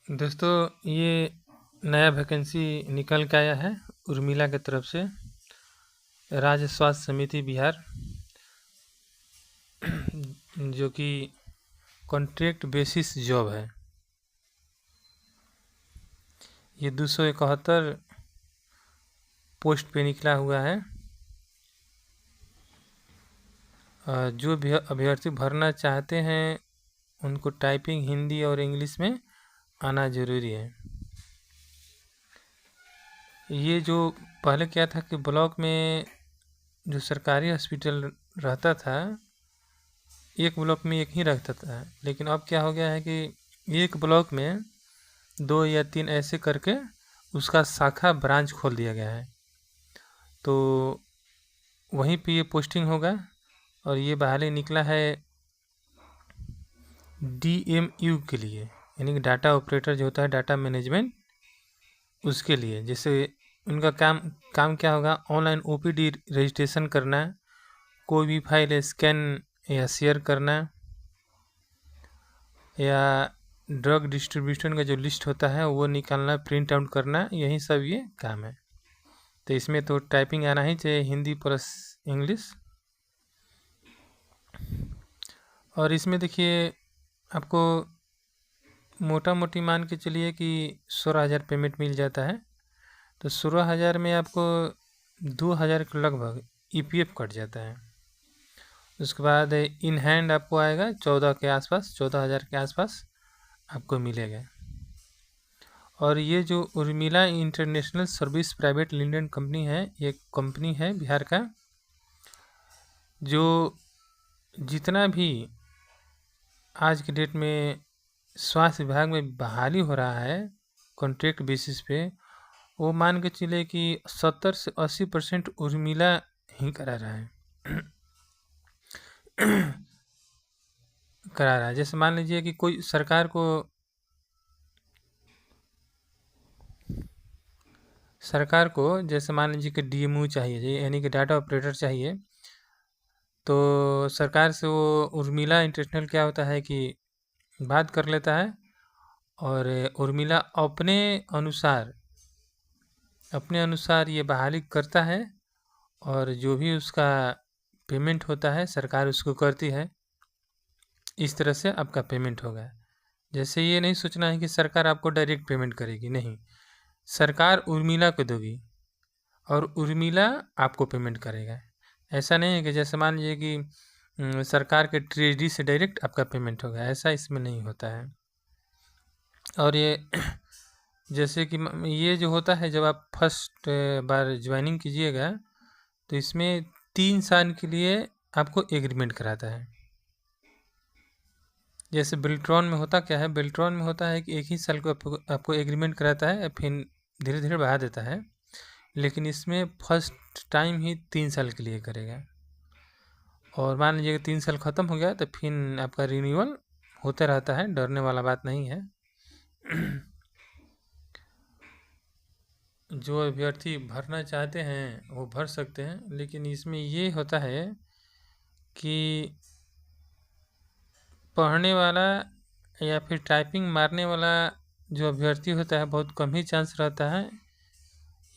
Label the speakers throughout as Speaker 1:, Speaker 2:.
Speaker 1: दोस्तों, ये नया वैकेंसी निकल के आया है उर्मिला की तरफ से। राज्य स्वास्थ्य समिति बिहार जो कि कॉन्ट्रैक्ट बेसिस जॉब है। ये 271 पोस्ट पे निकला हुआ है। जो भी अभ्यर्थी भरना चाहते हैं उनको टाइपिंग हिंदी और इंग्लिश में आना ज़रूरी है। ये जो पहले क्या था कि ब्लॉक में जो सरकारी हॉस्पिटल रहता था, एक ब्लॉक में एक ही रहता था, लेकिन अब क्या हो गया है कि एक ब्लॉक में 2 या 3 ऐसे करके उसका शाखा ब्रांच खोल दिया गया है। तो वहीं पे ये पोस्टिंग होगा और ये बहाली निकला है DMU के लिए, यानी कि डाटा ऑपरेटर जो होता है डाटा मैनेजमेंट, उसके लिए। जैसे उनका काम क्या होगा, ऑनलाइन OPD रजिस्ट्रेशन करना, कोई भी फाइल स्कैन या शेयर करना, या ड्रग डिस्ट्रीब्यूशन का जो लिस्ट होता है वो निकालना, प्रिंट आउट करना, यही सब ये काम है। तो इसमें तो टाइपिंग आना ही चाहिए, हिंदी प्लस इंग्लिश। और इसमें देखिए आपको मोटा मोटी मान के चलिए कि 16,000 पेमेंट मिल जाता है। तो 16,000 में आपको 2,000 के लगभग EPF कट जाता है। उसके बाद इन हैंड आपको आएगा 14 के आसपास, 14,000 के आसपास आपको मिलेगा। और ये जो Urmila international service private limited company है, ये कंपनी है बिहार का, जो जितना भी आज के डेट में स्वास्थ्य विभाग में बहाली हो रहा है कॉन्ट्रैक्ट बेसिस पे, वो मान के चले कि 70 से 80% उर्मिला ही करा रहा है। करा रहा है। जैसे मान लीजिए कि कोई सरकार को जैसे मान लीजिए कि DMU चाहिए, यानी कि डाटा ऑपरेटर चाहिए, तो सरकार से वो उर्मिला इंटरनेशनल क्या होता है कि बात कर लेता है, और उर्मिला अपने अनुसार ये बहाली करता है, और जो भी उसका पेमेंट होता है सरकार उसको करती है। इस तरह से आपका पेमेंट होगा। जैसे ये नहीं सोचना है कि सरकार आपको डायरेक्ट पेमेंट करेगी, नहीं, सरकार उर्मिला को देगी और उर्मिला आपको पेमेंट करेगा। ऐसा नहीं है कि जैसे मान लीजिए कि सरकार के ट्रेजरी से डायरेक्ट आपका पेमेंट होगा, ऐसा इसमें नहीं होता है। और ये जैसे कि ये जो होता है, जब आप फर्स्ट बार ज्वाइनिंग कीजिएगा तो इसमें 3 साल के लिए आपको एग्रीमेंट कराता है। जैसे बेल्ट्रॉन में होता क्या है, बेल्ट्रॉन में होता है कि एक ही साल को आपको एग्रीमेंट कराता है, फिर धीरे धीरे बढ़ा देता है, लेकिन इसमें फर्स्ट टाइम ही 3 साल के लिए करेगा। और मान लीजिए 3 साल ख़त्म हो गया तो फिर आपका रिन्यूअल होता रहता है, डरने वाला बात नहीं है। जो अभ्यर्थी भरना चाहते हैं वो भर सकते हैं, लेकिन इसमें ये होता है कि पढ़ने वाला या फिर टाइपिंग मारने वाला जो अभ्यर्थी होता है बहुत कम ही चांस रहता है।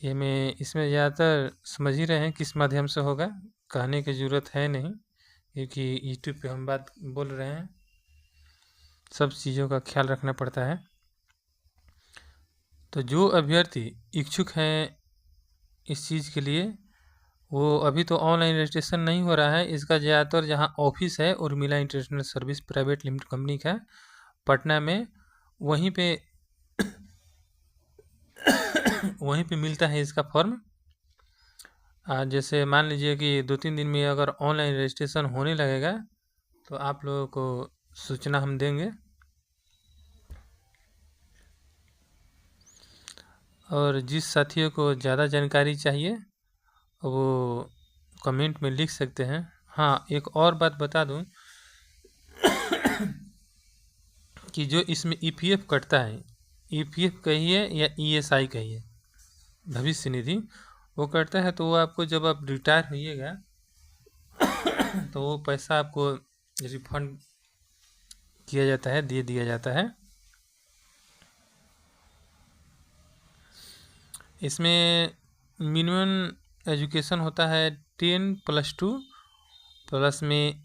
Speaker 1: ये मैं इसमें ज़्यादातर समझ ही रहे हैं किस माध्यम से होगा, कहने की ज़रूरत है नहीं, क्योंकि यूट्यूब पे हम बात बोल रहे हैं, सब चीज़ों का ख्याल रखना पड़ता है। तो जो अभ्यर्थी इच्छुक हैं इस चीज़ के लिए, वो अभी तो ऑनलाइन रजिस्ट्रेशन नहीं हो रहा है इसका। ज़्यादातर जहाँ ऑफिस है Urmila international service private limited company का पटना में, वहीं पे मिलता है इसका फॉर्म। जैसे मान लीजिए कि 2-3 दिन में अगर ऑनलाइन रजिस्ट्रेशन होने लगेगा तो आप लोगों को सूचना हम देंगे। और जिस साथियों को ज़्यादा जानकारी चाहिए वो कमेंट में लिख सकते हैं। हाँ, एक और बात बता दूं कि जो इसमें EPF कटता है, EPF कहिए या ESI कहिए, भविष्य निधि, वो कटता है, तो वो आपको जब आप रिटायर होइएगा तो वो पैसा आपको रिफंड किया जाता है, दे दिया जाता है। इसमें मिनिमम एजुकेशन होता है 10+2 प्लस में